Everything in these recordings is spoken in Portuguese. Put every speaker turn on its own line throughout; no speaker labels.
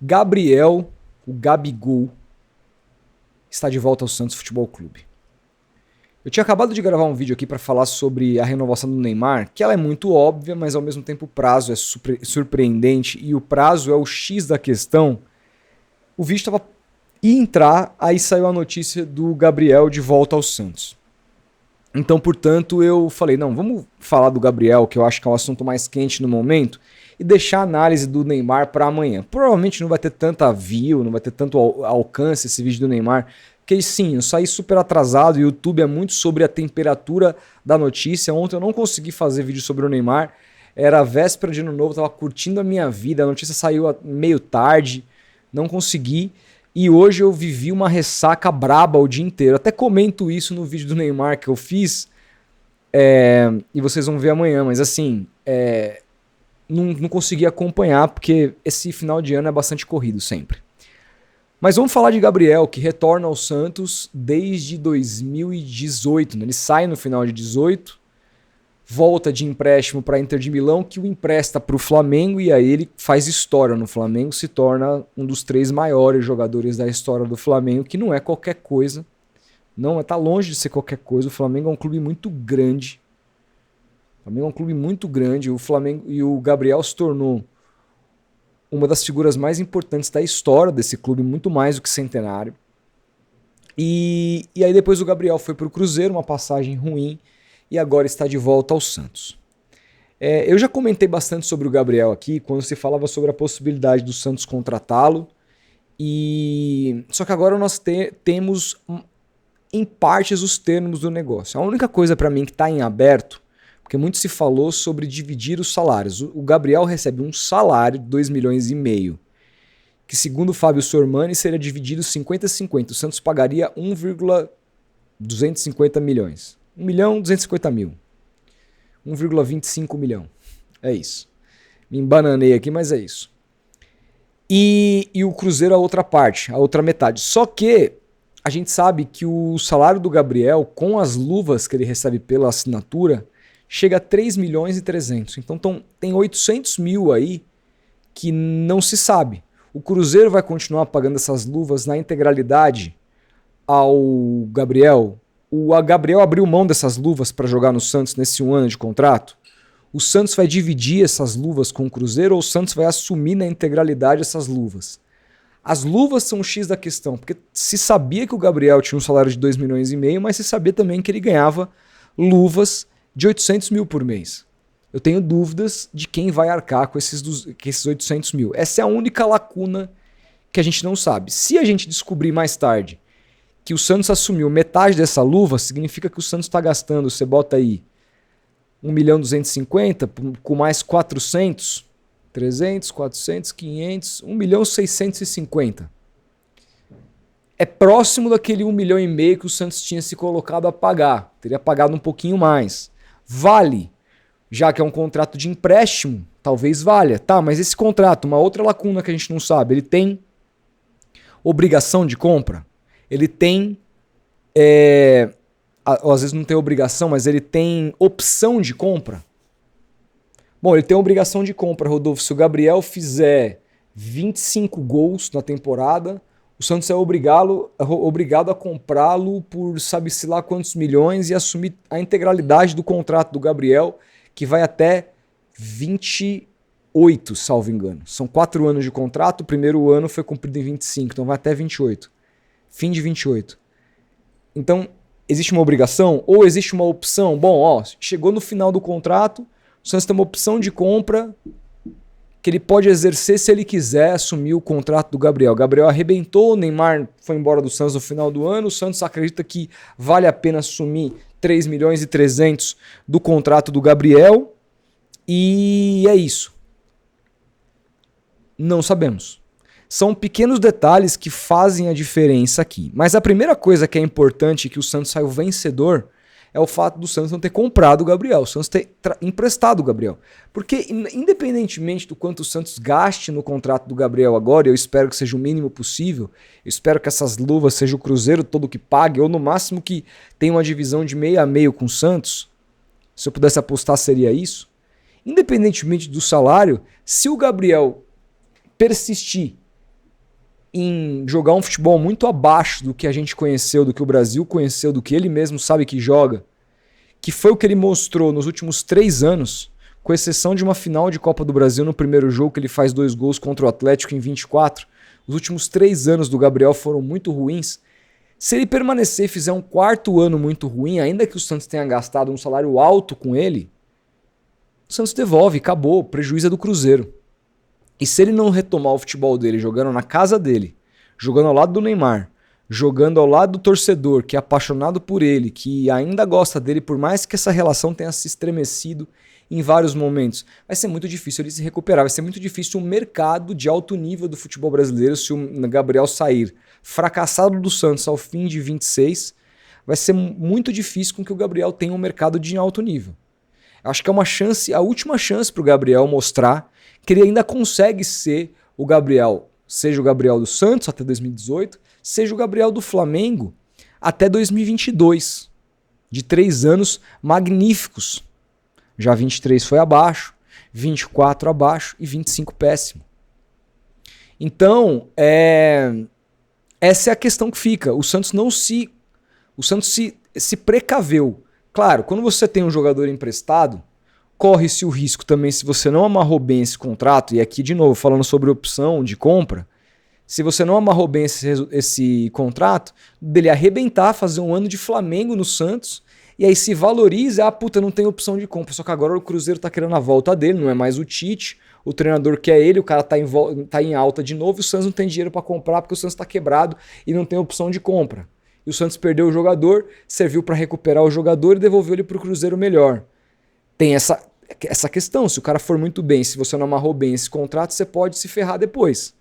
Gabriel, o Gabigol, está de volta ao Santos Futebol Clube. Eu tinha acabado de gravar um vídeo aqui para falar sobre a renovação do Neymar, que ela é muito óbvia, mas ao mesmo tempo o prazo é surpreendente e o prazo é o X da questão. O vídeo ia entrar, aí saiu a notícia do Gabriel de volta ao Santos. Então, portanto, eu falei, não, vamos falar do Gabriel, que eu acho que é o assunto mais quente no momento, e deixar a análise do Neymar para amanhã. Provavelmente não vai ter tanta view, não vai ter tanto alcance esse vídeo do Neymar, porque sim, eu saí super atrasado, o YouTube é muito sobre a temperatura da notícia. Ontem eu não consegui fazer vídeo sobre o Neymar, era a véspera de ano novo, eu tava curtindo a minha vida, a notícia saiu meio tarde, não consegui. E hoje eu vivi uma ressaca braba o dia inteiro. Até comento isso no vídeo do Neymar que eu fiz. E vocês vão ver amanhã. Mas assim, não consegui acompanhar porque esse final de ano é bastante corrido sempre. Mas vamos falar de Gabriel, que retorna ao Santos desde 2018. Né? Ele sai no final de 2018. Volta de empréstimo para a Inter de Milão, que o empresta para o Flamengo e aí ele faz história no Flamengo, se torna um dos 3 maiores jogadores da história do Flamengo, que não é qualquer coisa, não está longe de ser qualquer coisa. O Flamengo é um clube muito grande, o Flamengo e o Gabriel se tornou uma das figuras mais importantes da história desse clube, muito mais do que centenário. E aí depois o Gabriel foi para o Cruzeiro, uma passagem ruim, e agora está de volta ao Santos. Eu já comentei bastante sobre o Gabriel aqui, quando se falava sobre a possibilidade do Santos contratá-lo. Só que agora nós temos, em partes, os termos do negócio. A única coisa para mim que está em aberto, porque muito se falou sobre dividir os salários. O Gabriel recebe um salário de 2,5 milhões, que segundo o Fábio Sormani seria dividido 50-50. O Santos pagaria 1,250 milhões. 1.250.000. 1,25 milhão. É isso. Me embananei aqui, mas é isso. E o Cruzeiro a outra parte, a outra metade. Só que a gente sabe que o salário do Gabriel, com as luvas que ele recebe pela assinatura, chega a 3 milhões e 300. Então tem 800 mil aí que não se sabe. O Cruzeiro vai continuar pagando essas luvas na integralidade ao Gabriel. O Gabriel abriu mão dessas luvas para jogar no Santos nesse 1 ano de contrato. O Santos vai dividir essas luvas com o Cruzeiro ou o Santos vai assumir na integralidade essas luvas? As luvas são o X da questão, porque se sabia que o Gabriel tinha um salário de 2,5 milhões, mas se sabia também que ele ganhava luvas de 800 mil por mês. Eu tenho dúvidas de quem vai arcar com esses 800 mil. Essa é a única lacuna que a gente não sabe. Se a gente descobrir mais tarde que o Santos assumiu metade dessa luva, significa que o Santos está gastando, você bota aí 1.250.000 com mais 400, 300, 400, 500, 1.650.000. É próximo daquele 1,5 milhão que o Santos tinha se colocado a pagar. Teria pagado um pouquinho mais. Vale, já que é um contrato de empréstimo, talvez valha. Tá, mas esse contrato, uma outra lacuna que a gente não sabe, ele tem obrigação de compra? Ele tem, às vezes não tem obrigação, mas ele tem opção de compra? Bom, ele tem obrigação de compra, Rodolfo. Se o Gabriel fizer 25 gols na temporada, o Santos é obrigado a comprá-lo por sabe-se lá quantos milhões e assumir a integralidade do contrato do Gabriel, que vai até 28, salvo engano. São 4 anos de contrato, o primeiro ano foi cumprido em 25, então vai até 28. Fim de 28. Então, existe uma obrigação ou existe uma opção? Bom, chegou no final do contrato, o Santos tem uma opção de compra que ele pode exercer se ele quiser assumir o contrato do Gabriel. O Gabriel arrebentou, o Neymar foi embora do Santos no final do ano, o Santos acredita que vale a pena assumir 3 milhões e 300 do contrato do Gabriel e é isso. Não sabemos. São pequenos detalhes que fazem a diferença aqui. Mas a primeira coisa que é importante, que o Santos saiu vencedor, é o fato do Santos não ter comprado o Gabriel, o Santos ter emprestado o Gabriel. Porque independentemente do quanto o Santos gaste no contrato do Gabriel agora, eu espero que seja o mínimo possível, eu espero que essas luvas seja o Cruzeiro todo que pague, ou no máximo que tenha uma divisão de meio a meio com o Santos, se eu pudesse apostar seria isso. Independentemente do salário, se o Gabriel persistir em jogar um futebol muito abaixo do que a gente conheceu, do que o Brasil conheceu, do que ele mesmo sabe que joga, que foi o que ele mostrou nos últimos 3 anos, com exceção de uma final de Copa do Brasil no primeiro jogo, que ele faz 2 gols contra o Atlético em 24. Os últimos 3 anos do Gabriel foram muito ruins. Se ele permanecer e fizer um 4º ano muito ruim, ainda que o Santos tenha gastado um salário alto com ele, o Santos devolve, acabou, o prejuízo é do Cruzeiro. E se ele não retomar o futebol dele, jogando na casa dele, jogando ao lado do Neymar, jogando ao lado do torcedor, que é apaixonado por ele, que ainda gosta dele, por mais que essa relação tenha se estremecido em vários momentos, vai ser muito difícil ele se recuperar, vai ser muito difícil um mercado de alto nível do futebol brasileiro se o Gabriel sair fracassado do Santos ao fim de 26, vai ser muito difícil com que o Gabriel tenha um mercado de alto nível. Acho que é uma chance, a última chance para o Gabriel mostrar que ele ainda consegue ser o Gabriel, seja o Gabriel do Santos até 2018, seja o Gabriel do Flamengo até 2022, de 3 anos magníficos. Já 23 foi abaixo, 24 abaixo e 25 péssimo. Então, essa é a questão que fica. O Santos se precaveu. Claro, quando você tem um jogador emprestado, corre-se o risco também, se você não amarrou bem esse contrato, e aqui de novo falando sobre opção de compra, se você não amarrou bem esse contrato, dele arrebentar, fazer um ano de Flamengo no Santos, e aí se valoriza, puta, não tem opção de compra, só que agora o Cruzeiro tá querendo a volta dele, não é mais o Tite, o treinador quer ele, o cara tá em alta de novo, e o Santos não tem dinheiro para comprar porque o Santos tá quebrado e não tem opção de compra. E o Santos perdeu o jogador, serviu para recuperar o jogador e devolveu ele pro Cruzeiro melhor. Tem essa questão, se o cara for muito bem, se você não amarrou bem esse contrato, você pode se ferrar depois.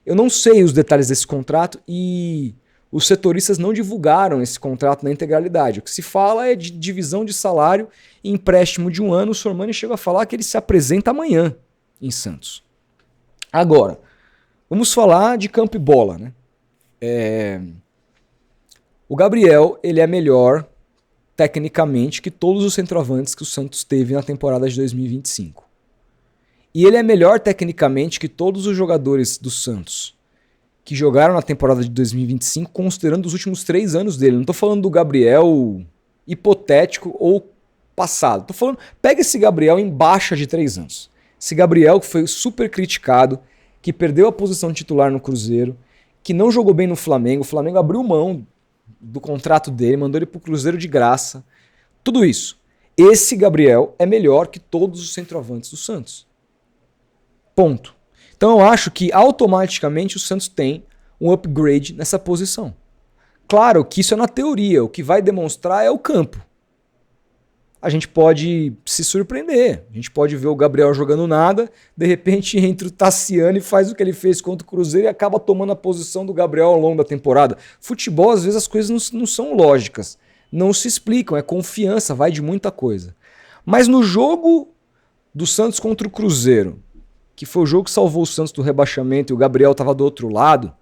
Eu não sei os detalhes desse contrato e os setoristas não divulgaram esse contrato na integralidade. O que se fala é de divisão de salário e empréstimo de 1 ano. O Sormani chegou a falar que ele se apresenta amanhã em Santos. Agora, vamos falar de campo e bola, né? O Gabriel, ele é melhor tecnicamente que todos os centroavantes que o Santos teve na temporada de 2025. E ele é melhor tecnicamente que todos os jogadores do Santos que jogaram na temporada de 2025, considerando os últimos 3 anos dele. Não estou falando do Gabriel hipotético ou passado. Estou falando, pega esse Gabriel em baixa de 3 anos. Esse Gabriel que foi super criticado, que perdeu a posição titular no Cruzeiro, que não jogou bem no Flamengo. O Flamengo abriu mão do contrato dele, mandou ele pro Cruzeiro de graça. Tudo isso. Esse Gabriel é melhor que todos os centroavantes do Santos. Ponto. Então eu acho que automaticamente o Santos tem um upgrade nessa posição. Claro que isso é na teoria, o que vai demonstrar é o campo. A gente pode se surpreender, a gente pode ver o Gabriel jogando nada, de repente entra o Tassiano e faz o que ele fez contra o Cruzeiro e acaba tomando a posição do Gabriel ao longo da temporada. Futebol, às vezes as coisas não são lógicas, não se explicam, é confiança, vai de muita coisa. Mas no jogo do Santos contra o Cruzeiro, que foi o jogo que salvou o Santos do rebaixamento e o Gabriel estava do outro lado,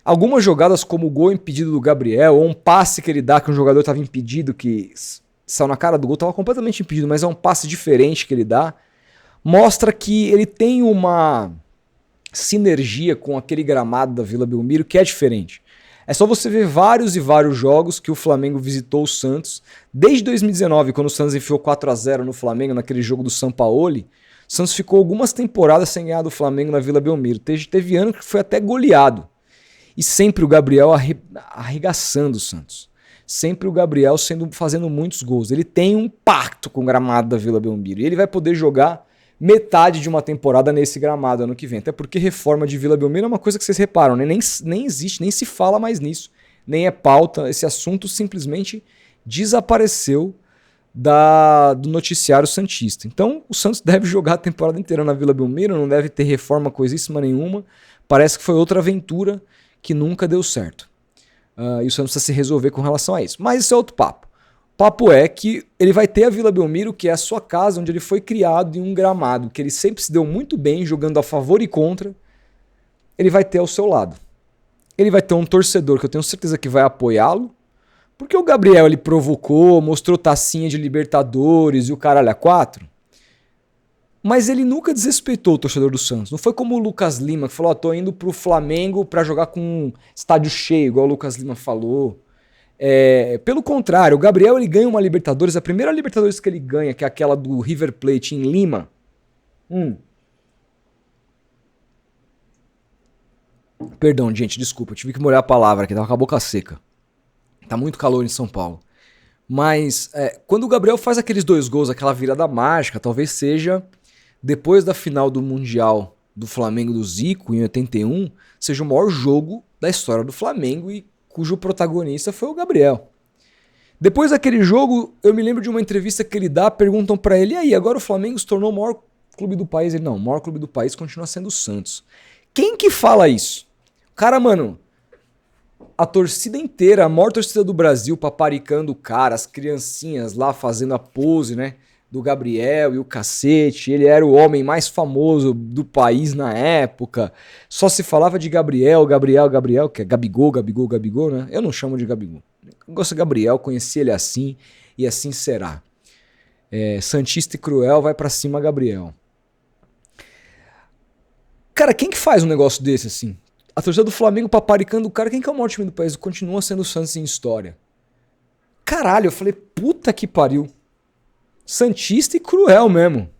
algumas jogadas como o gol impedido do Gabriel, ou um passe que ele dá que um jogador estava impedido, que saiu na cara do gol, estava completamente impedido, mas é um passe diferente que ele dá, mostra que ele tem uma sinergia com aquele gramado da Vila Belmiro que é diferente. É só você ver vários e vários jogos que o Flamengo visitou o Santos, desde 2019, quando o Santos enfiou 4-0 no Flamengo, naquele jogo do Sampaoli. O Santos ficou algumas temporadas sem ganhar do Flamengo na Vila Belmiro. Teve ano que foi até goleado. E sempre o Gabriel arregaçando o Santos. Sempre o Gabriel fazendo muitos gols. Ele tem um pacto com o gramado da Vila Belmiro. E ele vai poder jogar metade de uma temporada nesse gramado ano que vem. Até porque reforma de Vila Belmiro é uma coisa que vocês reparam, né? Nem existe, nem se fala mais nisso. Nem é pauta. Esse assunto simplesmente desapareceu do noticiário santista. Então o Santos deve jogar a temporada inteira na Vila Belmiro, não deve ter reforma coisíssima nenhuma. Parece que foi outra aventura que nunca deu certo. E o Santos precisa se resolver com relação a isso. Mas isso é outro papo. O papo é que ele vai ter a Vila Belmiro, que é a sua casa, onde ele foi criado, em um gramado que ele sempre se deu muito bem, jogando a favor e contra. Ele vai ter ao seu lado. Ele vai ter um torcedor que eu tenho certeza que vai apoiá-lo, porque o Gabriel ele provocou, mostrou tacinha de Libertadores e o caralho a 4. Mas ele nunca desrespeitou o torcedor do Santos. Não foi como o Lucas Lima, que falou, tô indo pro Flamengo pra jogar com um estádio cheio, igual o Lucas Lima falou. Pelo contrário, o Gabriel ele ganha uma Libertadores, a primeira Libertadores que ele ganha, que é aquela do River Plate em Lima. Perdão, gente, desculpa, eu tive que molhar a palavra aqui, tava com a boca seca. Tá muito calor em São Paulo. Mas quando o Gabriel faz aqueles 2 gols, aquela virada mágica, talvez seja, depois da final do Mundial do Flamengo do Zico, em 81, seja o maior jogo da história do Flamengo e cujo protagonista foi o Gabriel. Depois daquele jogo, eu me lembro de uma entrevista que ele dá, perguntam pra ele, e aí, agora o Flamengo se tornou o maior clube do país? Ele, não, o maior clube do país continua sendo o Santos. Quem que fala isso? Cara, mano, a torcida inteira, a maior torcida do Brasil, paparicando o cara, as criancinhas lá fazendo a pose, né, do Gabriel e o cacete, ele era o homem mais famoso do país na época, só se falava de Gabriel, que é Gabigol, né, eu não chamo de Gabigol, eu gosto de Gabriel, conheci ele assim, e assim será. Santista e cruel, vai pra cima Gabriel. Cara, quem que faz um negócio desse assim? A torcida do Flamengo paparicando o cara, quem que é o maior time do país? Continua sendo o Santos em história. Caralho, eu falei, puta que pariu. Santista e cruel mesmo.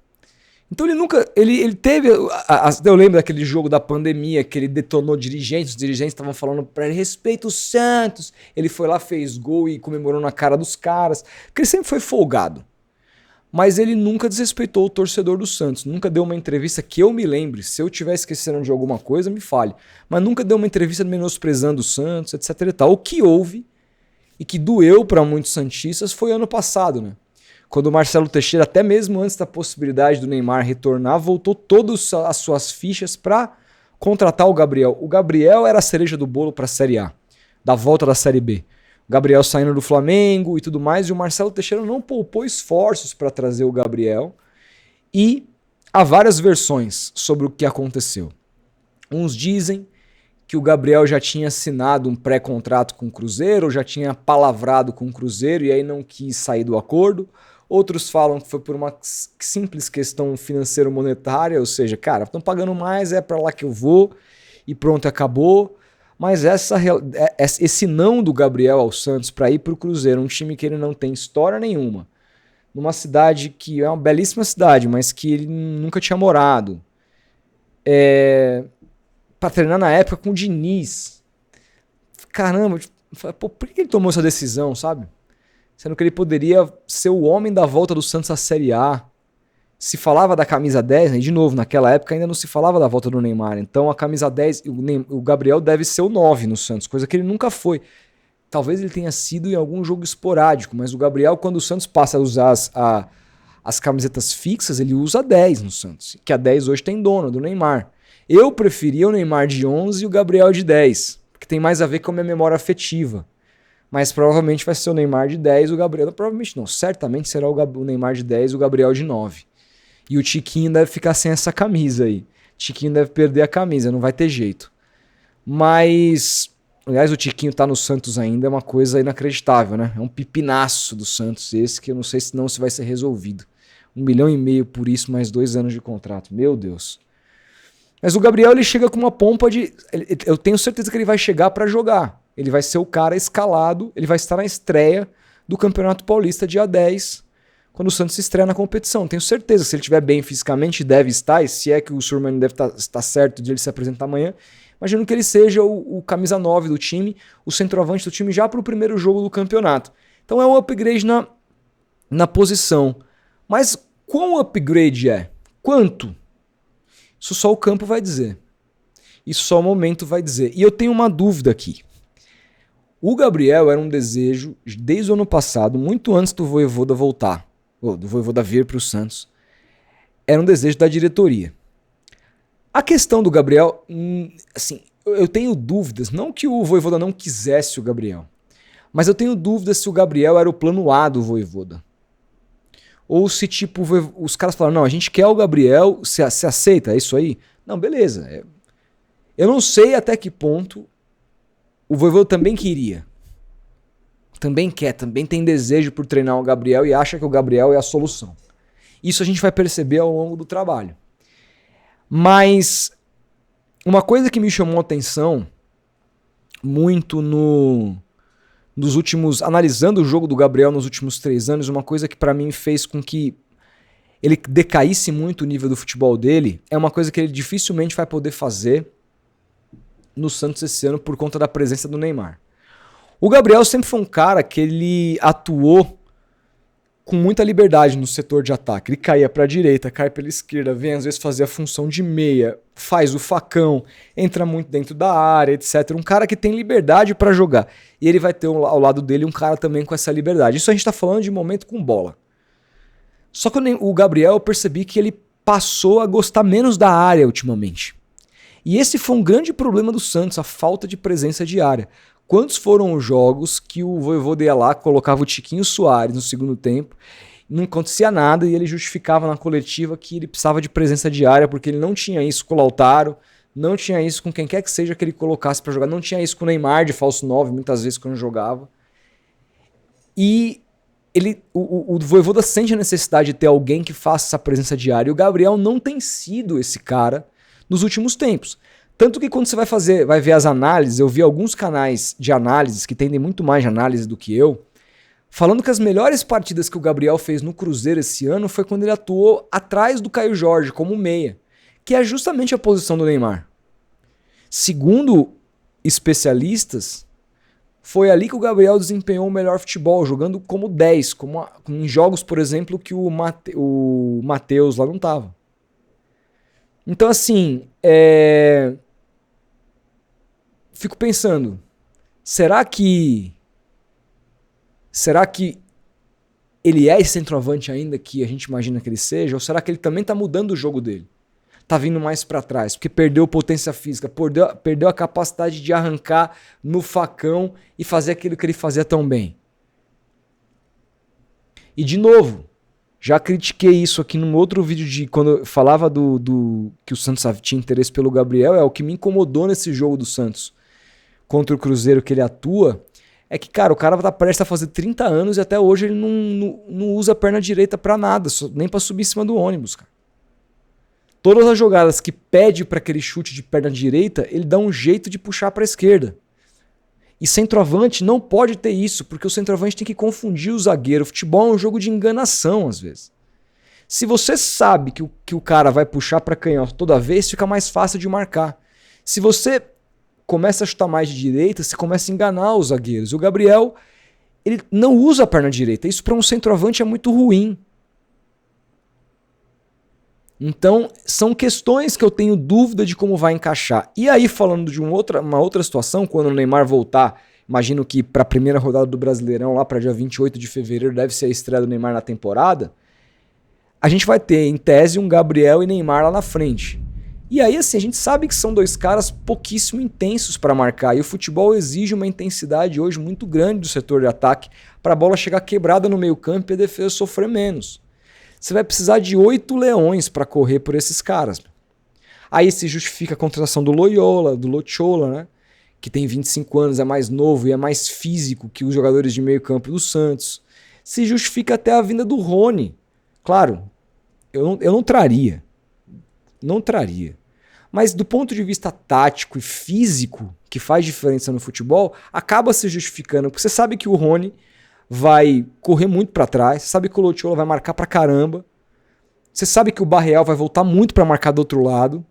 Então ele nunca, ele teve, eu lembro daquele jogo da pandemia que ele detonou dirigentes, os dirigentes estavam falando pra ele, respeita o Santos. Ele foi lá, fez gol e comemorou na cara dos caras, porque ele sempre foi folgado. Mas ele nunca desrespeitou o torcedor do Santos. Nunca deu uma entrevista que eu me lembre. Se eu estiver esquecendo de alguma coisa, me fale. Mas nunca deu uma entrevista menosprezando o Santos, etc e tal. O que houve e que doeu para muitos santistas foi ano passado, né? Quando o Marcelo Teixeira, até mesmo antes da possibilidade do Neymar retornar, voltou todas as suas fichas para contratar o Gabriel. O Gabriel era a cereja do bolo para a Série A, da volta da Série B. Gabriel saindo do Flamengo e tudo mais, e o Marcelo Teixeira não poupou esforços para trazer o Gabriel, e há várias versões sobre o que aconteceu. Uns dizem que o Gabriel já tinha assinado um pré-contrato com o Cruzeiro, ou já tinha palavrado com o Cruzeiro e aí não quis sair do acordo. Outros falam que foi por uma simples questão financeiro-monetária, ou seja, cara, estão pagando mais, é para lá que eu vou, e pronto, acabou. Mas esse não do Gabriel ao Santos para ir para o Cruzeiro, um time que ele não tem história nenhuma, numa cidade que é uma belíssima cidade, mas que ele nunca tinha morado, para treinar na época com o Diniz. Caramba, pô, por que ele tomou essa decisão, sabe? Sendo que ele poderia ser o homem da volta do Santos à Série A. Se falava da camisa 10, né? De novo, naquela época ainda não se falava da volta do Neymar. Então a camisa 10, o Gabriel deve ser o 9 no Santos, coisa que ele nunca foi. Talvez ele tenha sido em algum jogo esporádico, mas o Gabriel, quando o Santos passa a usar as camisetas fixas, ele usa a 10 no Santos, que a 10 hoje tem dono, do Neymar. Eu preferia o Neymar de 11 e o Gabriel de 10, porque tem mais a ver com a minha memória afetiva. Mas provavelmente vai ser o Neymar de 10 e o Gabriel... Não, provavelmente não, certamente será o Neymar de 10 e o Gabriel de 9. E o Tiquinho deve ficar sem essa camisa aí. Tiquinho deve perder a camisa, não vai ter jeito. Mas, aliás, o Tiquinho tá no Santos ainda, é uma coisa inacreditável, né? É um pipinaço do Santos esse, que eu não sei se não se vai ser resolvido. 1,5 milhão por isso, mais 2 anos de contrato. Meu Deus. Mas o Gabriel, ele chega com uma pompa de... Eu tenho certeza que ele vai chegar pra jogar. Ele vai ser o cara escalado, ele vai estar na estreia do Campeonato Paulista dia 10, quando o Santos se estreia na competição. Tenho certeza, se ele estiver bem fisicamente, deve estar, e se é que o Surman deve estar certo de ele se apresentar amanhã, imagino que ele seja o camisa 9 do time, o centroavante do time já para o primeiro jogo do campeonato. Então é um upgrade na posição. Mas quão upgrade é? Quanto? Isso só o campo vai dizer. Isso só o momento vai dizer. E eu tenho uma dúvida aqui. O Gabriel era um desejo, desde o ano passado, muito antes do Vojvoda voltar, ou do Vojvoda vir para o Santos, era um desejo da diretoria. A questão do Gabriel, assim, eu tenho dúvidas, não que o Vojvoda não quisesse o Gabriel, mas eu tenho dúvidas se o Gabriel era o plano A do Vojvoda. Ou se, tipo, os caras falaram, não, a gente quer o Gabriel, você aceita, é isso aí? Não, beleza. Eu não sei até que ponto o Vojvoda também queria. Também quer, também tem desejo por treinar o Gabriel e acha que o Gabriel é a solução. Isso a gente vai perceber ao longo do trabalho. Mas uma coisa que me chamou a atenção muito nos últimos... Analisando o jogo do Gabriel nos últimos 3 anos, uma coisa que pra mim fez com que ele decaísse muito o nível do futebol dele, é uma coisa que ele dificilmente vai poder fazer no Santos esse ano por conta da presença do Neymar. O Gabriel sempre foi um cara que ele atuou com muita liberdade no setor de ataque. Ele caía para a direita, cai pela esquerda, vem às vezes fazer a função de meia, faz o facão, entra muito dentro da área, etc. Um cara que tem liberdade para jogar. E ele vai ter ao lado dele um cara também com essa liberdade. Isso a gente está falando de momento com bola. Só que o Gabriel, eu percebi que ele passou a gostar menos da área ultimamente. E esse foi um grande problema do Santos, a falta de presença de área. Quantos foram os jogos que o Vojvoda ia lá, colocava o Tiquinho Soares no segundo tempo, não acontecia nada e ele justificava na coletiva que ele precisava de presença de área porque ele não tinha isso com o Lautaro, não tinha isso com quem quer que seja que ele colocasse para jogar, não tinha isso com o Neymar de falso 9, muitas vezes quando jogava. E o Vojvoda sente a necessidade de ter alguém que faça essa presença de área e o Gabriel não tem sido esse cara nos últimos tempos. Tanto que quando você vai ver as análises, eu vi alguns canais de análises que entendem muito mais de análise do que eu, falando que as melhores partidas que o Gabriel fez no Cruzeiro esse ano foi quando ele atuou atrás do Caio Jorge, como meia, que é justamente a posição do Neymar. Segundo especialistas, foi ali que o Gabriel desempenhou o melhor futebol, jogando como 10, em jogos, por exemplo, que o Matheus lá não estava. Então, assim, fico pensando, será que ele é esse centroavante ainda que a gente imagina que ele seja? Ou será que ele também tá mudando o jogo dele? Tá vindo mais para trás, porque perdeu potência física, perdeu a capacidade de arrancar no facão e fazer aquilo que ele fazia tão bem. E de novo, já critiquei isso aqui num outro vídeo quando eu falava que o Santos tinha interesse pelo Gabriel, é o que me incomodou nesse jogo do Santos contra o Cruzeiro que ele atua, é que, cara, o cara tá prestes a fazer 30 anos e até hoje ele não usa a perna direita pra nada, nem pra subir em cima do ônibus, cara. Todas as jogadas que pede pra aquele chute de perna direita, ele dá um jeito de puxar pra esquerda. E centroavante não pode ter isso, porque o centroavante tem que confundir o zagueiro. O futebol é um jogo de enganação, às vezes. Se você sabe que o cara vai puxar pra canhota toda vez, fica mais fácil de marcar. Se você começa a chutar mais de direita, você começa a enganar os zagueiros. O Gabriel, ele não usa a perna direita. Isso para um centroavante é muito ruim. Então, são questões que eu tenho dúvida de como vai encaixar. E aí, falando de uma outra situação, quando o Neymar voltar, imagino que para a primeira rodada do Brasileirão, lá para dia 28 de fevereiro, deve ser a estreia do Neymar na temporada, a gente vai ter, em tese, um Gabriel e Neymar lá na frente. E aí, assim, a gente sabe que são dois caras pouquíssimo intensos para marcar. E o futebol exige uma intensidade hoje muito grande do setor de ataque para a bola chegar quebrada no meio campo e a defesa sofrer menos. Você vai precisar de 8 leões para correr por esses caras. Aí se justifica a contratação do Loyola, do Lochola, né? Que tem 25 anos, é mais novo e é mais físico que os jogadores de meio campo do Santos. Se justifica até a vinda do Rony. Claro, eu não traria. Não traria. Mas do ponto de vista tático e físico, que faz diferença no futebol, acaba se justificando. Porque você sabe que o Rony vai correr muito para trás, você sabe que o Lochola vai marcar pra caramba, você sabe que o Barreal vai voltar muito para marcar do outro lado,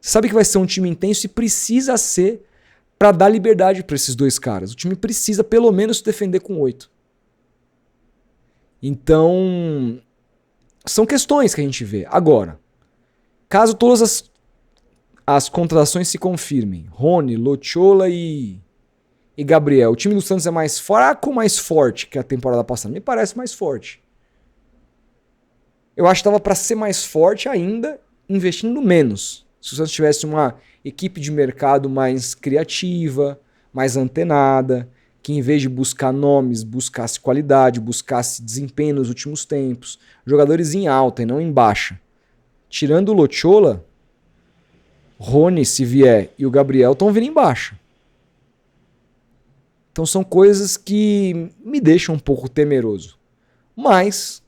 você sabe que vai ser um time intenso e precisa ser para dar liberdade para esses dois caras. O time precisa pelo menos se defender com 8. Então, são questões que a gente vê. Agora, caso todas as contratações se confirmem, Rony, Lochola e Gabriel, o time do Santos é mais fraco ou mais forte que a temporada passada? Me parece mais forte. Eu acho que estava para ser mais forte ainda, investindo menos. Se o Santos tivesse uma equipe de mercado mais criativa, mais antenada, que em vez de buscar nomes, buscasse qualidade, buscasse desempenho nos últimos tempos, jogadores em alta e não em baixa. Tirando o Lochola, Rony, se vier, e o Gabriel estão vindo em baixa. Então são coisas que me deixam um pouco temeroso. Mas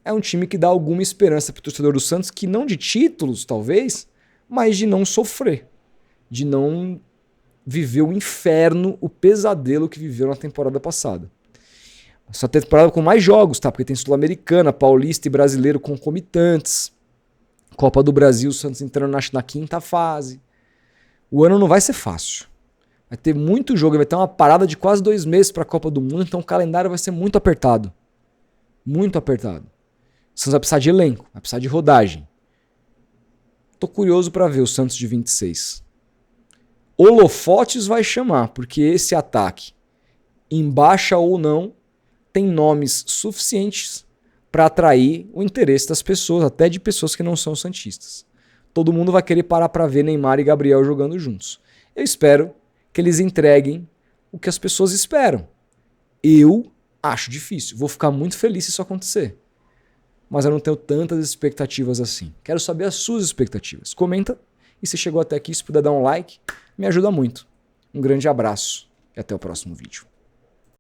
é um time que dá alguma esperança pro torcedor do Santos, que não de títulos, talvez, mas de não sofrer, de não viver o inferno, o pesadelo que viveu na temporada passada. Essa temporada com mais jogos, tá? Porque tem Sul-Americana, Paulista e Brasileiro concomitantes. Copa do Brasil, o Santos entrando na quinta fase. O ano não vai ser fácil. Vai ter muito jogo, vai ter uma parada de quase 2 meses para a Copa do Mundo, então o calendário vai ser muito apertado. Muito apertado. O Santos vai precisar de elenco, vai precisar de rodagem. Tô curioso para ver o Santos de 26. Holofotes vai chamar, porque esse ataque, em baixa ou não, tem nomes suficientes para atrair o interesse das pessoas, até de pessoas que não são santistas. Todo mundo vai querer parar para ver Neymar e Gabriel jogando juntos. Eu espero que eles entreguem o que as pessoas esperam. Eu acho difícil. Vou ficar muito feliz se isso acontecer. Mas eu não tenho tantas expectativas assim. Quero saber as suas expectativas. Comenta. E se chegou até aqui, se puder dar um like, me ajuda muito. Um grande abraço e até o próximo vídeo.